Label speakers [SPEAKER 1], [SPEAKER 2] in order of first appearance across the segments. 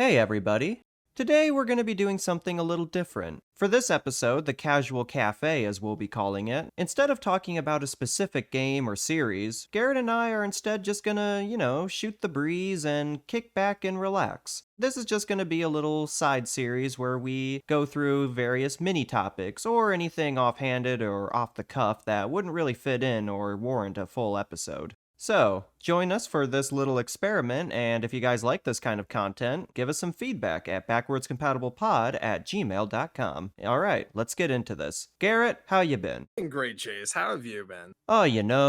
[SPEAKER 1] Hey, everybody. Today we're going to be doing something a little different. For this episode, the Casual Café, as we'll be calling it, instead of talking about a specific game or series, Garrett and I are instead just gonna, shoot the breeze and kick back and relax. This is just going to be a little side series where we go through various mini topics or anything offhanded or off the cuff that wouldn't really fit in or warrant a full episode. So, join us for this little experiment, and if you guys like this kind of content, give us some feedback at backwardscompatible.pod@gmail.com. Alright, let's get into this. Garrett, how you been?
[SPEAKER 2] Great, Chase. How have you been?
[SPEAKER 1] Oh,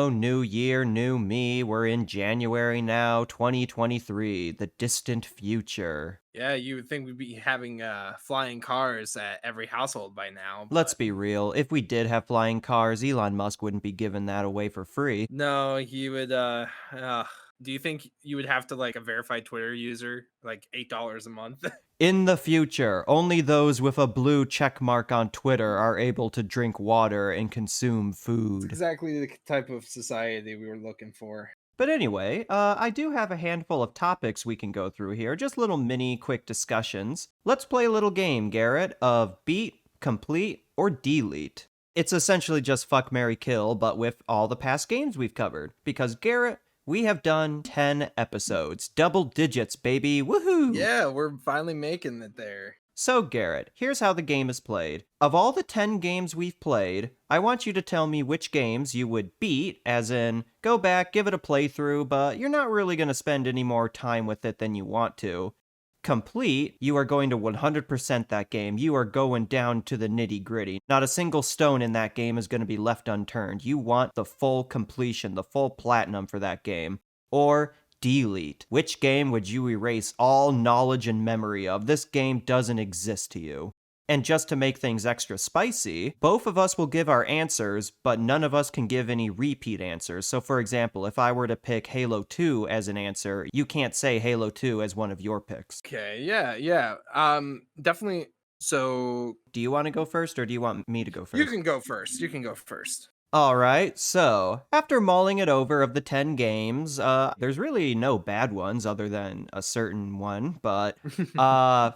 [SPEAKER 1] new year, new me. We're in January now, 2023, the distant future.
[SPEAKER 2] Yeah, you would think we'd be having flying cars at every household by now,
[SPEAKER 1] Let's
[SPEAKER 2] but
[SPEAKER 1] be real, if we did have flying cars, Elon Musk wouldn't be giving that away for free.
[SPEAKER 2] no, he would. Do you think you would have to like a verified Twitter user, like $8 a month?
[SPEAKER 1] In the future, only those with a blue check mark on Twitter are able to drink water and consume food.
[SPEAKER 2] Exactly the type of society we were looking for.
[SPEAKER 1] But anyway, I do have a handful of topics we can go through here, just little mini quick discussions. Let's play a little game, Garrett, of beat, complete, or delete. It's essentially just fuck, marry, kill, but with all the past games we've covered. Because, Garrett, we have done 10 episodes. Double digits, baby. Woohoo!
[SPEAKER 2] Yeah, we're finally making it there.
[SPEAKER 1] So, Garrett, here's how the game is played. Of all the 10 games we've played, I want you to tell me which games you would beat, as in, go back, give it a playthrough, but you're not really going to spend any more time with it than you want to. Complete, you are going to 100% that game. You are going down to the nitty gritty. Not a single stone in that game is going to be left unturned. You want the full completion, the full platinum for that game. Or delete. Which game would you erase all knowledge and memory of? This game doesn't exist to you. And just to make things extra spicy, both of us will give our answers, but none of us can give any repeat answers. So for example, if I were to pick Halo 2 as an answer, you can't say Halo 2 as one of your picks.
[SPEAKER 2] Okay, yeah. Definitely. So
[SPEAKER 1] Do you want to go first or do you want me to go
[SPEAKER 2] you
[SPEAKER 1] first?
[SPEAKER 2] can go first. You can go first.
[SPEAKER 1] Alright, so, after mulling it over of the 10 games, there's really no bad ones other than a certain one, but,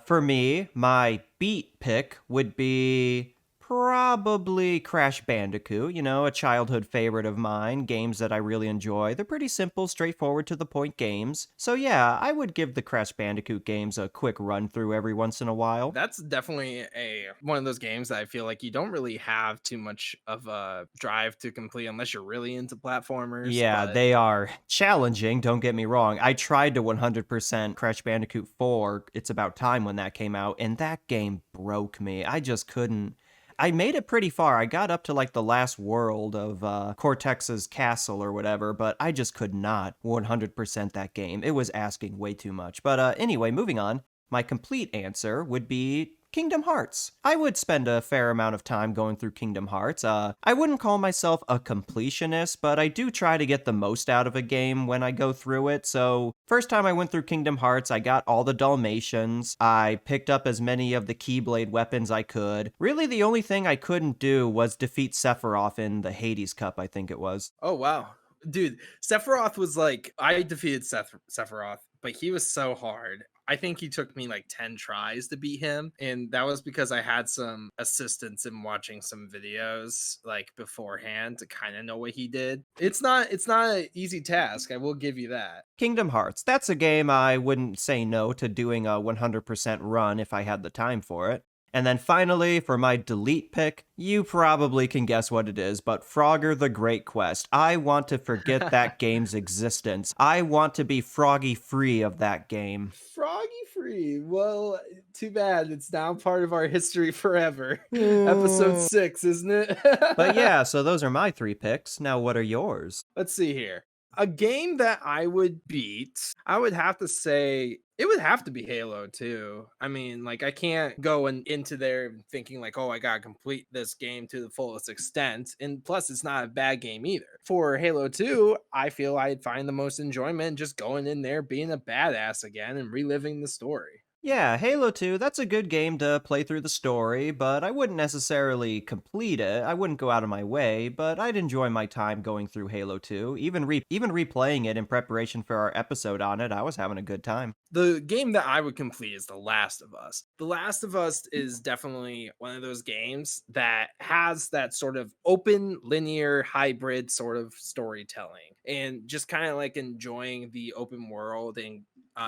[SPEAKER 1] for me, my beat pick would be probably Crash Bandicoot, a childhood favorite of mine, games that I really enjoy. They're pretty simple, straightforward, to the point games. So yeah, I would give the Crash Bandicoot games a quick run through every once in a while.
[SPEAKER 2] That's definitely a one of those games that I feel like you don't really have too much of a drive to complete unless you're really into platformers.
[SPEAKER 1] Yeah,
[SPEAKER 2] But
[SPEAKER 1] they are challenging, don't get me wrong. I tried to 100% Crash Bandicoot 4, It's About Time when that came out, and that game broke me. I just couldn't. I made it pretty far. I got up to like the last world of Cortex's castle or whatever, but I just could not 100% that game. It was asking way too much. But anyway, moving on. My complete answer would be Kingdom Hearts. I would spend a fair amount of time going through Kingdom Hearts. I wouldn't call myself a completionist, but I do try to get the most out of a game when I go through it. So, first time I went through Kingdom Hearts, I got all the Dalmatians. I picked up as many of the Keyblade weapons I could. Really, the only thing I couldn't do was defeat Sephiroth in the Hades Cup, I think it was.
[SPEAKER 2] oh wow, dude, Sephiroth was like I defeated Sephiroth, but he was so hard. I think he took me like 10 tries to beat him, and that was because I had some assistance in watching some videos like beforehand to kind of know what he did. It's not an easy task, I will give you that.
[SPEAKER 1] Kingdom Hearts. That's a game I wouldn't say no to doing a 100% run if I had the time for it. And then finally, for my delete pick, you probably can guess what it is, but Frogger the Great Quest. I want to forget that game's existence. I want to be froggy free of that game.
[SPEAKER 2] Froggy free. Well, too bad. It's now part of our history forever. Episode 6, isn't it?
[SPEAKER 1] But yeah, so those are my 3 picks. Now, what are yours?
[SPEAKER 2] Let's see here. A game that I would beat, I would have to say it would have to be Halo 2. I mean, like I can't go into there thinking like, oh, I gotta complete this game to the fullest extent. And plus, it's not a bad game either. For Halo 2, I feel I'd find the most enjoyment just going in there, being a badass again, and reliving the story.
[SPEAKER 1] Yeah, Halo 2, that's a good game to play through the story, but I wouldn't necessarily complete it. I wouldn't go out of my way, but I'd enjoy my time going through Halo 2. Even replaying it in preparation for our episode on it, I was having a good time.
[SPEAKER 2] The game that I would complete is The Last of Us. The Last of Us is definitely one of those games that has that sort of open, linear, hybrid sort of storytelling, and just kind of like enjoying the open world and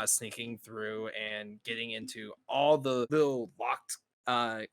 [SPEAKER 2] sneaking through and getting into all the little locked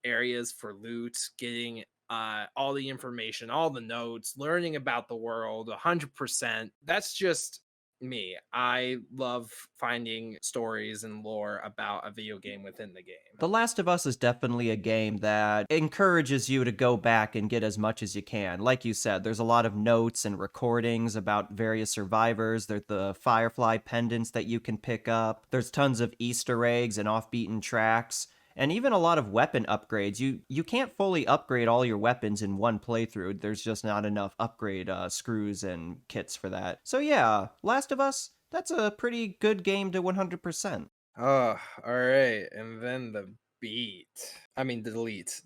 [SPEAKER 2] areas for loot, getting all the information, all the notes, learning about the world 100%. That's just me. I love finding stories and lore about a video game within the game.
[SPEAKER 1] The Last of Us is definitely a game that encourages you to go back and get as much as you can. Like you said, there's a lot of notes and recordings about various survivors. There's the Firefly pendants that you can pick up. There's tons of Easter eggs and off-beaten tracks. And even a lot of weapon upgrades. You can't fully upgrade all your weapons in one playthrough. There's just not enough upgrade screws and kits for that. So yeah, Last of Us, that's a pretty good game to 100%.
[SPEAKER 2] Oh, all right. And then the beat. I mean, the delete.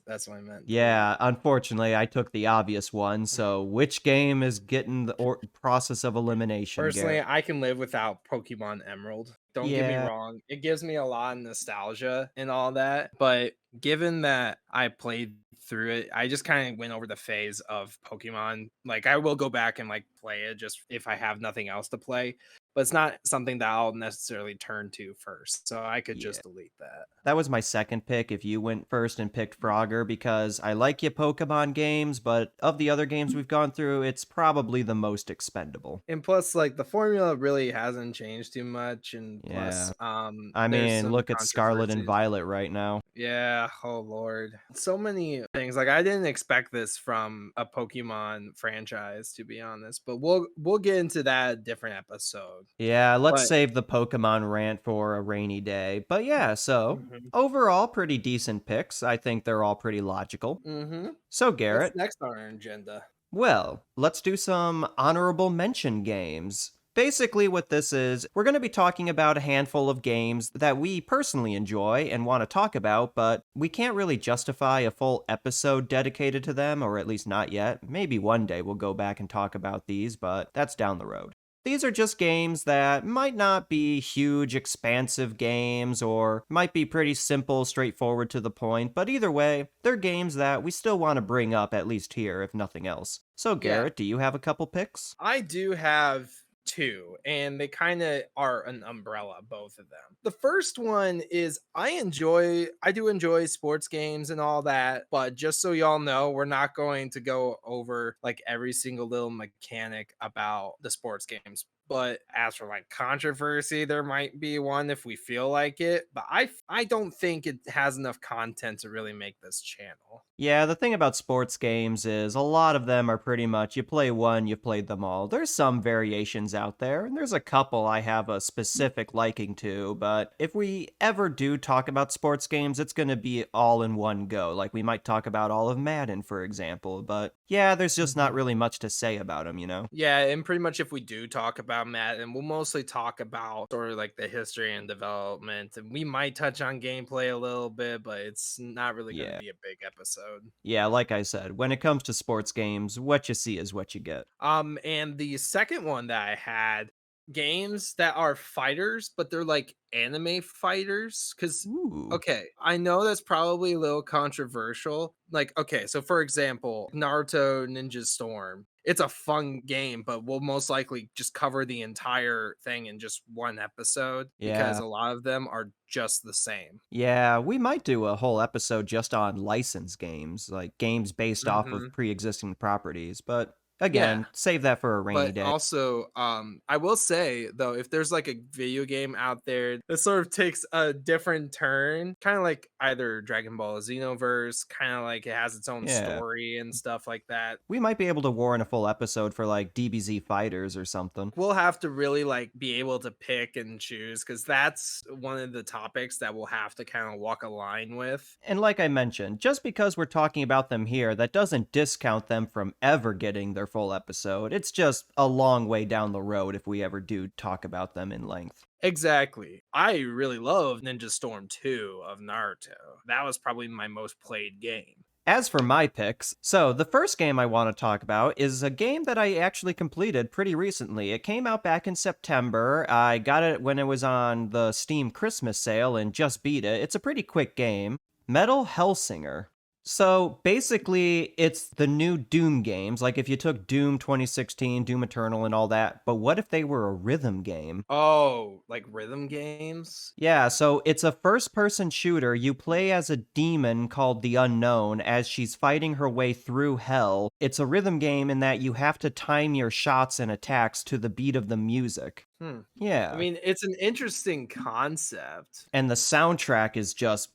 [SPEAKER 2] That's what I meant. Delete.
[SPEAKER 1] Yeah, unfortunately, I took the obvious one. So, which game is getting the process of elimination,
[SPEAKER 2] Personally,
[SPEAKER 1] Garrett?
[SPEAKER 2] I can live without Pokemon Emerald. Don't get me
[SPEAKER 1] Yeah,
[SPEAKER 2] wrong. It gives me a lot of nostalgia and all that. But given that I played through it, I just kind of went over the phase of Pokemon. Like I will go back and like play it just if I have nothing else to play. But it's not something that I'll necessarily turn to first. So I could
[SPEAKER 1] yeah.
[SPEAKER 2] just delete that.
[SPEAKER 1] That was my second pick if you went first and picked Frogger because I like your Pokemon games, but of the other games we've gone through, it's probably the most expendable.
[SPEAKER 2] And plus, like the formula really hasn't changed too much. And plus,
[SPEAKER 1] Yeah. I
[SPEAKER 2] there's
[SPEAKER 1] mean,
[SPEAKER 2] some
[SPEAKER 1] look at Scarlet and
[SPEAKER 2] controversies.
[SPEAKER 1] Violet right now.
[SPEAKER 2] Yeah, oh lord. So many things. Like I didn't expect this from a Pokemon franchise to be honest, but we'll get into that different episode.
[SPEAKER 1] Yeah, let's
[SPEAKER 2] But
[SPEAKER 1] save the Pokemon rant for a rainy day. But yeah, so
[SPEAKER 2] mhm,
[SPEAKER 1] overall, pretty decent picks. I think they're all pretty logical.
[SPEAKER 2] mhm.
[SPEAKER 1] So,
[SPEAKER 2] What's
[SPEAKER 1] Garrett,
[SPEAKER 2] next on our agenda?
[SPEAKER 1] well, let's do some honorable mention games. Basically, what this is, we're going to be talking about a handful of games that we personally enjoy and want to talk about, but we can't really justify a full episode dedicated to them, or at least not yet. Maybe one day we'll go back and talk about these, but that's down the road. These are just games that might not be huge, expansive games, or might be pretty simple, straightforward to the point, but either way, they're games that we still want to bring up, at least here, if nothing else. So,
[SPEAKER 2] Yeah,
[SPEAKER 1] Garrett, do you have a couple picks?
[SPEAKER 2] I do have two, and they kind of are an umbrella, both of them. The first one is I do enjoy sports games and all that, but just so y'all know, we're not going to go over like every single little mechanic about the sports games. But as for like controversy, there might be one if we feel like it. But I don't think it has enough content to really make this channel.
[SPEAKER 1] Yeah, the thing about sports games is a lot of them are pretty much you play one, you've played them all. There's some variations out there, and there's a couple I have a specific liking to, but if we ever do talk about sports games, it's going to be all in one go. Like we might talk about all of Madden, for example, but yeah, there's just not really much to say about them, you know?
[SPEAKER 2] Yeah, and pretty much if we do talk about Madden, we'll mostly talk about sort of like the history and development, and we might touch on gameplay a little bit, but it's not really going to
[SPEAKER 1] Yeah.
[SPEAKER 2] be a big episode.
[SPEAKER 1] Yeah, like I said, when it comes to sports games, what you see is what you get.
[SPEAKER 2] And the second one that I had, games that are fighters, but they're like anime fighters. Cause
[SPEAKER 1] Ooh.
[SPEAKER 2] okay, I know that's probably a little controversial. Like, okay, so for example, Naruto Ninja Storm. It's a fun game, but we'll most likely just cover the entire thing in just one episode because
[SPEAKER 1] Yeah.
[SPEAKER 2] a lot of them are just the same.
[SPEAKER 1] Yeah, we might do a whole episode just on licensed games, like games based off of
[SPEAKER 2] Hmm.
[SPEAKER 1] pre-existing properties, but
[SPEAKER 2] Yeah.
[SPEAKER 1] again, save that for a rainy
[SPEAKER 2] But
[SPEAKER 1] day.
[SPEAKER 2] also, I will say though, if there's like a video game out there that sort of takes a different turn, kind of like either Dragon Ball Xenoverse, kind of like it has its own
[SPEAKER 1] Yeah.
[SPEAKER 2] story and stuff like that,
[SPEAKER 1] We might be able to warrant a full episode for like DBZ Fighters or something.
[SPEAKER 2] we'll have to really like be able to pick and choose because that's one of the topics that we'll have to kind of walk a line with.
[SPEAKER 1] And like I mentioned, just because we're talking about them here, that doesn't discount them from ever getting their their full episode. It's just a long way down the road if we ever do talk about them in length.
[SPEAKER 2] Exactly. I really love Ninja Storm 2 of Naruto. That was probably my most played game.
[SPEAKER 1] As for my picks, so the first game I want to talk about is a game that I actually completed pretty recently. It came out back in September. I got it when it was on the Steam Christmas sale and just beat it. It's a pretty quick game. Metal Hellsinger. So basically, it's the new Doom games. Like if you took Doom 2016, Doom Eternal, and all that, but what if they were a rhythm game?
[SPEAKER 2] Oh, like rhythm games?
[SPEAKER 1] Yeah, so it's a first person shooter. You play as a demon called the Unknown as she's fighting her way through hell. It's a rhythm game in that you have to time your shots and attacks to the beat of the music.
[SPEAKER 2] Hmm. I
[SPEAKER 1] Yeah.
[SPEAKER 2] mean, it's an interesting concept.
[SPEAKER 1] And the soundtrack is just,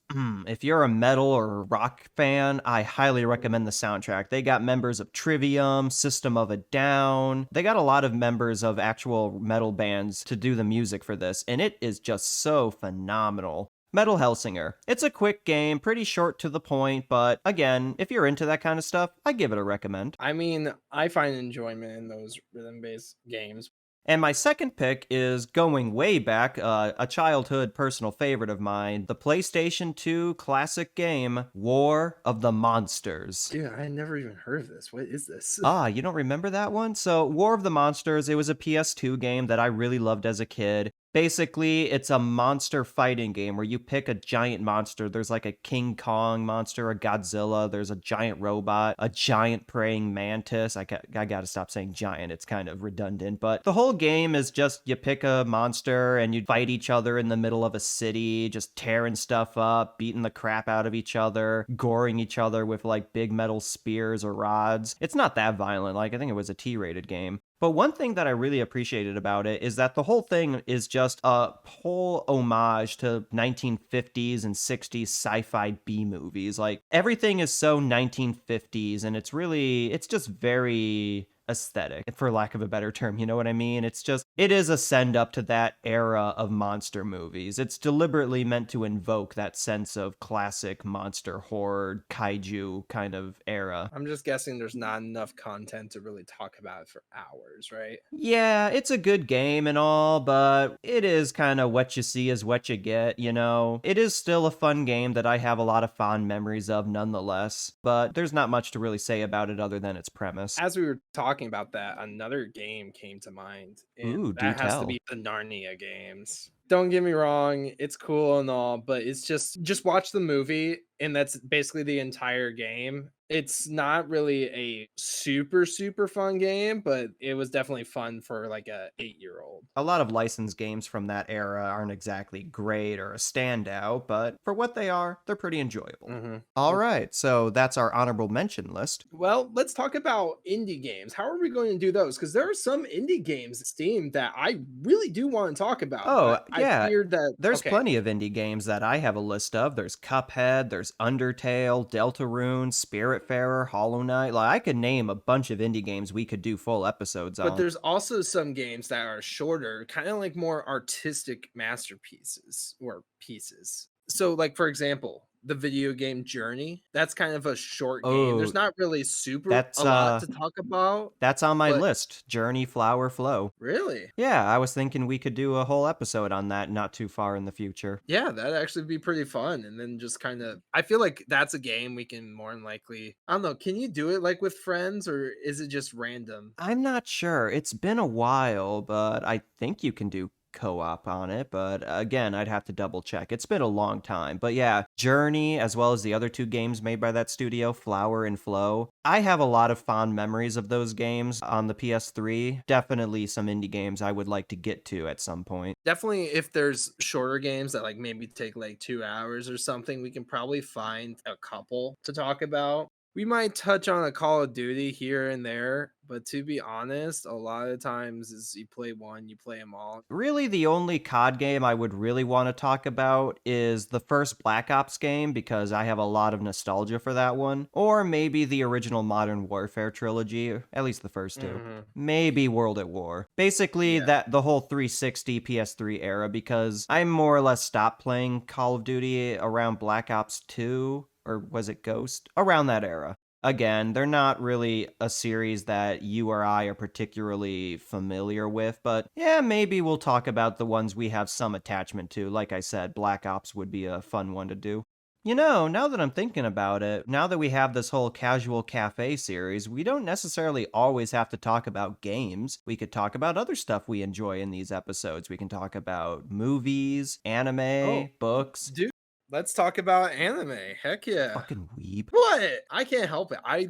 [SPEAKER 1] if you're a metal or rock fan, I highly recommend the soundtrack. They got members of Trivium, System of a Down. They got a lot of members of actual metal bands to do the music for this, and it is just so phenomenal. Metal Hellsinger. It's a quick game, pretty short to the point, but again, if you're into that kind of stuff, I give it a recommend.
[SPEAKER 2] I mean, I find enjoyment in those rhythm-based games.
[SPEAKER 1] And my second pick is going way back, a childhood personal favorite of mine, the PlayStation 2 classic game, War of the Monsters.
[SPEAKER 2] Dude, I never even heard of this. What is this?
[SPEAKER 1] Ah, you don't remember that one? So, War of the Monsters, it was a PS2 game that I really loved as a kid. Basically, it's a monster fighting game where you pick a giant monster. There's like a King Kong monster, a Godzilla, there's a giant robot, a giant praying mantis. I gotta stop saying giant, it's kind of redundant. But the whole game is just you pick a monster and you fight each other in the middle of a city, just tearing stuff up, beating the crap out of each other, goring each other with like big metal spears or rods. It's not that violent, like I think it was a T-rated game. But one thing that I really appreciated about it is that the whole thing is just a whole homage to 1950s and 60s sci-fi B movies. Like everything is so 1950s and it's just very aesthetic, for lack of a better term, you know what I mean? It is a send up to that era of monster movies. It's deliberately meant to invoke that sense of classic monster horror kaiju kind of era.
[SPEAKER 2] I'm just guessing there's not enough content to really talk about it for hours, right?
[SPEAKER 1] Yeah, it's a good game and all, but it is kind of what you see is what you get, you know? It is still a fun game that I have a lot of fond memories of nonetheless, but there's not much to really say about it other than its premise.
[SPEAKER 2] As we were talking about that, another game came to mind, and
[SPEAKER 1] Ooh, do
[SPEAKER 2] that has to
[SPEAKER 1] tell.
[SPEAKER 2] be the Narnia games. Don't get me wrong, it's cool and all, but it's just watch the movie and that's basically the entire game. It's not really a super super fun game, but it was definitely fun for like a 8-year-old.
[SPEAKER 1] A lot of licensed games from that era aren't exactly great or a standout, but for what they are, they're pretty enjoyable.
[SPEAKER 2] Mhm.
[SPEAKER 1] All right, so that's our honorable mention list.
[SPEAKER 2] Well, let's talk about indie games. How are we going to do those? Because there are some indie games at Steam that I really do want to talk about,
[SPEAKER 1] Oh,
[SPEAKER 2] but I
[SPEAKER 1] yeah.
[SPEAKER 2] feared that.
[SPEAKER 1] There's
[SPEAKER 2] Okay,
[SPEAKER 1] plenty of indie games that I have a list of. There's Cuphead, there's Undertale, Deltarune, Spiritfarer, Hollow Knight. Like I could name a bunch of indie games we could do full episodes
[SPEAKER 2] but
[SPEAKER 1] on.
[SPEAKER 2] there's also some games that are shorter, kind of like more artistic masterpieces or pieces. So, like for example, the video game Journey, that's kind of a short game. There's
[SPEAKER 1] Oh,
[SPEAKER 2] not really super
[SPEAKER 1] that's
[SPEAKER 2] a lot
[SPEAKER 1] uh
[SPEAKER 2] to talk about,
[SPEAKER 1] that's on my
[SPEAKER 2] but
[SPEAKER 1] list. Journey, Flower, Flow.
[SPEAKER 2] really,
[SPEAKER 1] Yeah, I was thinking we could do a whole episode on that not too far in the future.
[SPEAKER 2] yeah, that'd actually be pretty fun. And then just kind of, I feel like that's a game we can more than likely, I don't know, can you do it like with friends or is it just random?
[SPEAKER 1] I'm not sure. It's been a while, but I think you can do co-op on it, but again, I'd have to double check. It's been a long time. But yeah, Journey as well as the other two games made by that studio, Flower and Flow. I have a lot of fond memories of those games on the PS3. Definitely some indie games I would like to get to at some point.
[SPEAKER 2] Definitely, if there's shorter games that like maybe take like 2 hours or something, we can probably find a couple to talk about. We might touch on a Call of Duty here and there, but to be honest, a lot of times is you play one, you play them all.
[SPEAKER 1] Really, the only COD game I would really want to talk about is the first Black Ops game because I have a lot of nostalgia for that one. Or maybe the original Modern Warfare trilogy, or at least the first two.
[SPEAKER 2] Mhm.
[SPEAKER 1] Maybe World at War. Basically,
[SPEAKER 2] Yeah.
[SPEAKER 1] that the whole 360 PS3 era because I more or less stopped playing Call of Duty around Black Ops 2 or was it Ghost? Around that era. Again, they're not really a series that you or I are particularly familiar with, but yeah, maybe we'll talk about the ones we have some attachment to. Like I said, Black Ops would be a fun one to do. Now that I'm thinking about it, now that we have this whole Casual Cafe series, we don't necessarily always have to talk about games. We could talk about other stuff we enjoy in these episodes. We can talk about movies,
[SPEAKER 2] Oh,
[SPEAKER 1] anime, books.
[SPEAKER 2] dude, let's talk about anime. Heck yeah.
[SPEAKER 1] Fucking weeb.
[SPEAKER 2] What? I can't help it. I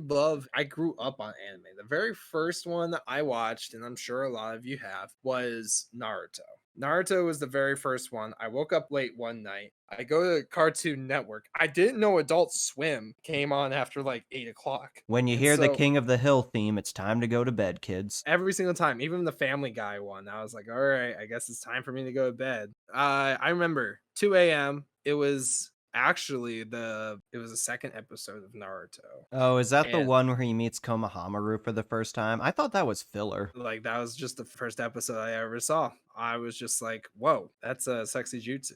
[SPEAKER 2] grew up on anime. The very first one that I watched, and I'm sure a lot of you have, was Naruto. Naruto was the very first one. I woke up late one night. I go to Cartoon Network. I didn't know Adult Swim came on after like 8 o'clock.
[SPEAKER 1] When you
[SPEAKER 2] And
[SPEAKER 1] hear the
[SPEAKER 2] so
[SPEAKER 1] King of the Hill theme, it's time to go to bed, kids.
[SPEAKER 2] every single time, even the Family Guy one, I was like, all right, I guess it's time for me to go to bed. I remember 2 a.m. It was actually the second episode of Naruto.
[SPEAKER 1] Oh, is that the
[SPEAKER 2] And
[SPEAKER 1] one where he meets Konohamaru for the first time? I thought that was filler.
[SPEAKER 2] like that was just the first episode I ever saw. I was just like, "Whoa, that's a sexy jutsu."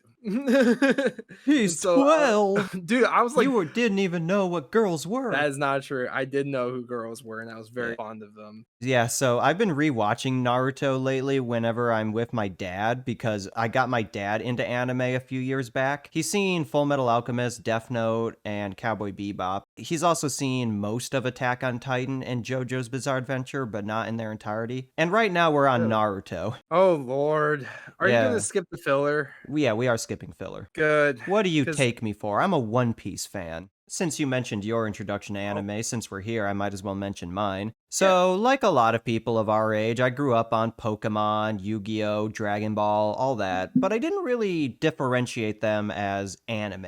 [SPEAKER 1] He's
[SPEAKER 2] And so,
[SPEAKER 1] 12.
[SPEAKER 2] dude, I was like,
[SPEAKER 1] Didn't even know what girls were.
[SPEAKER 2] "That is not true." I did know who girls were, and I was very fond of them.
[SPEAKER 1] Yeah, so I've been rewatching Naruto lately whenever I'm with my dad because I got my dad into anime a few years back. He's seen Full Metal Alchemist, Death Note, and Cowboy Bebop. He's also seen most of Attack on Titan and JoJo's Bizarre Adventure, but not in their entirety. And right now we're on
[SPEAKER 2] Really?
[SPEAKER 1] Naruto.
[SPEAKER 2] Oh Lord, are you gonna
[SPEAKER 1] Yeah.
[SPEAKER 2] skip the filler?
[SPEAKER 1] Yeah, we are skipping filler.
[SPEAKER 2] Good,
[SPEAKER 1] What do you
[SPEAKER 2] because
[SPEAKER 1] take me for? I'm a One Piece fan. Since you mentioned your introduction to anime, since we're here, I might as well mention mine.
[SPEAKER 2] yeah.
[SPEAKER 1] So, like a lot of people of our age, I grew up on Pokemon, Yu-Gi-Oh!, Dragon Ball, all that, but I didn't really differentiate them as anime.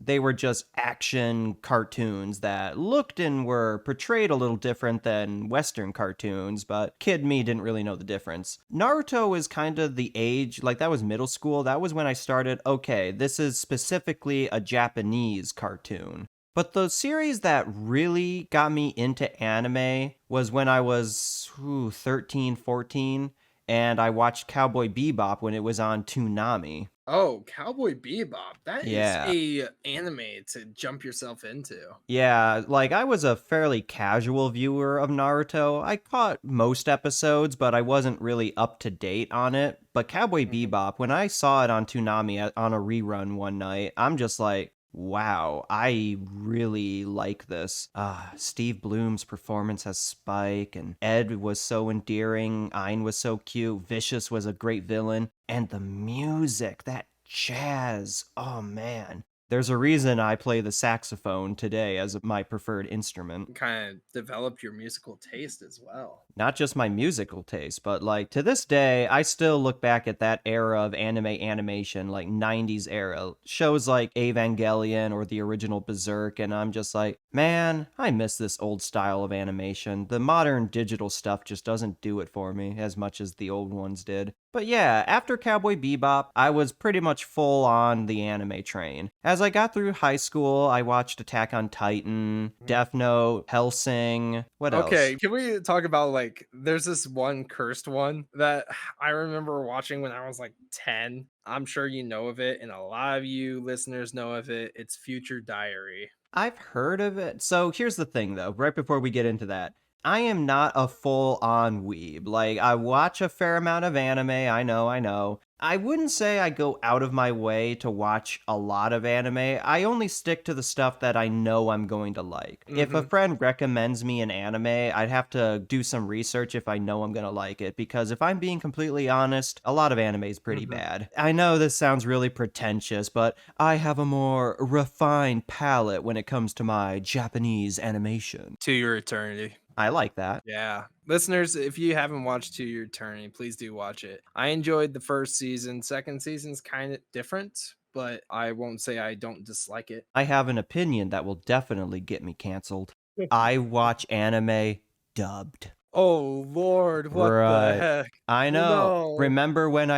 [SPEAKER 1] They were just action cartoons that looked and were portrayed a little different than Western cartoons, but kid me didn't really know the difference. Naruto is kind of the age, like that was middle school, that was when I started, okay, this is specifically a Japanese cartoon. But the series that really got me into anime was when I was 13, 14, and I watched Cowboy Bebop when it was on Toonami.
[SPEAKER 2] Oh, Cowboy Bebop. That is
[SPEAKER 1] Yeah.
[SPEAKER 2] a anime to jump yourself into.
[SPEAKER 1] Yeah, like I was a fairly casual viewer of Naruto. I caught most episodes, but I wasn't really up to date on it. But Cowboy
[SPEAKER 2] Mhm.
[SPEAKER 1] Bebop, when I saw it on Toonami on a rerun one night, I'm just like, wow, I really like this. Steve Bloom's performance as Spike, and Ed was so endearing, Ein was so cute, Vicious was a great villain, and the music, that jazz, oh man. There's a reason I play the saxophone today as my preferred instrument.
[SPEAKER 2] Kind of developed your musical taste as well.
[SPEAKER 1] Not just my musical taste, but like to this day, I still look back at that era of anime animation, like 90s era, shows like Evangelion or the original Berserk, and I'm just like, man, I miss this old style of animation. The modern digital stuff just doesn't do it for me as much as the old ones did. But yeah, after Cowboy Bebop, I was pretty much full on the anime train. As I got through high school, I watched Attack on Titan, Death Note, Hellsing, what else?
[SPEAKER 2] Okay, can we talk about like there's this one cursed one that I remember watching when I was like 10. I'm sure you know of it, and a lot of you listeners know of it. It's Future Diary.
[SPEAKER 1] I've heard of it. So here's the thing, though, right before we get into that. I am not a full on weeb. Like, I watch a fair amount of anime. I know, I know. I wouldn't say I go out of my way to watch a lot of anime. I only stick to the stuff that I know I'm going to like. If a
[SPEAKER 2] Hmm.
[SPEAKER 1] friend recommends me an anime, I'd have to do some research if I know I'm going to like it. Because if I'm being completely honest, a lot of anime is pretty
[SPEAKER 2] Hmm.
[SPEAKER 1] bad. I know this sounds really pretentious, but I have a more refined palate when it comes to my Japanese animation.
[SPEAKER 2] To Your Eternity.
[SPEAKER 1] I like that.
[SPEAKER 2] Yeah. Listeners, if you haven't watched To Your Eternity, please do watch it. I enjoyed the first season. Second season's kind of different, but I won't say I don't dislike it.
[SPEAKER 1] I have an opinion that will definitely get me canceled. I watch anime dubbed.
[SPEAKER 2] Oh Lord, what the
[SPEAKER 1] Right.
[SPEAKER 2] heck?
[SPEAKER 1] I
[SPEAKER 2] Oh
[SPEAKER 1] know.
[SPEAKER 2] no.
[SPEAKER 1] Remember when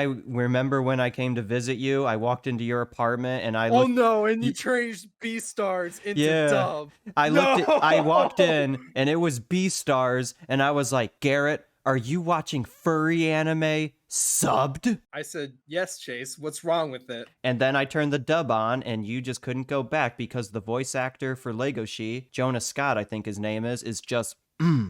[SPEAKER 1] I came to visit you? I walked into your apartment and I
[SPEAKER 2] Oh
[SPEAKER 1] looked.
[SPEAKER 2] no, and you
[SPEAKER 1] y-
[SPEAKER 2] changed B stars into
[SPEAKER 1] Yeah.
[SPEAKER 2] dub.
[SPEAKER 1] I walked
[SPEAKER 2] No.
[SPEAKER 1] in and it was B stars and I was like, "Garrett, are you watching furry anime? Subbed?
[SPEAKER 2] I said, yes, Chase. What's wrong with it?
[SPEAKER 1] And then I turned the dub on, and you just couldn't go back because the voice actor for Legoshi, Jonas Scott, I think his name is just,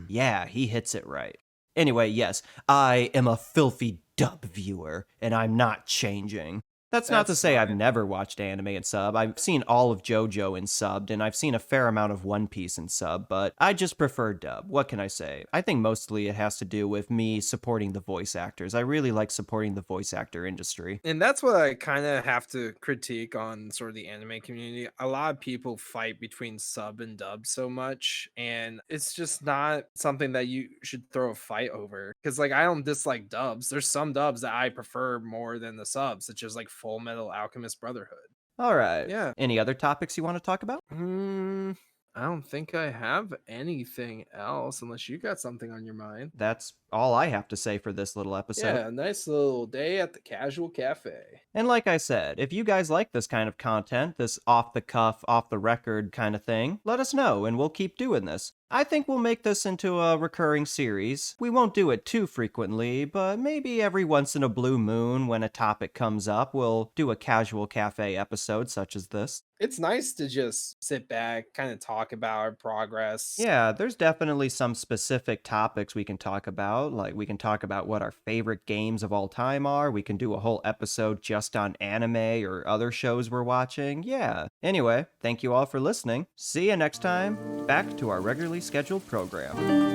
[SPEAKER 1] yeah, he hits it right. Anyway, yes, I am a filthy dub viewer, and I'm not changing. That's not to
[SPEAKER 2] That's
[SPEAKER 1] say I've
[SPEAKER 2] fine.
[SPEAKER 1] never watched anime in sub. I've seen all of JoJo in subbed, and I've seen a fair amount of One Piece in sub, but I just prefer dub. What can I say? I think mostly it has to do with me supporting the voice actors. I really like supporting the voice actor industry.
[SPEAKER 2] And that's what I kind of have to critique on sort of the anime community. A lot of people fight between sub and dub so much, and it's just not something that you should throw a fight over. Because, like, I don't dislike dubs. There's some dubs that I prefer more than the subs, such as like Full Metal Alchemist Brotherhood.
[SPEAKER 1] All right.
[SPEAKER 2] Yeah.
[SPEAKER 1] Any other topics you want to talk about?
[SPEAKER 2] I don't think I have anything else unless you got something on your mind.
[SPEAKER 1] That's all I have to say for this little episode.
[SPEAKER 2] Yeah, nice little day at the Casual Cafe.
[SPEAKER 1] And like I said, if you guys like this kind of content, this off the cuff, off the record kind of thing, let us know and we'll keep doing this. I think we'll make this into a recurring series. We won't do it too frequently, but maybe every once in a blue moon when a topic comes up, we'll do a Casual Cafe episode such as this.
[SPEAKER 2] It's nice to just sit back, kind of talk about our progress.
[SPEAKER 1] Yeah, there's definitely some specific topics we can talk about. Like, we can talk about what our favorite games of all time are. We can do a whole episode just on anime or other shows we're watching. Yeah. Anyway, thank you all for listening. See you next time. Back to our regularly scheduled program.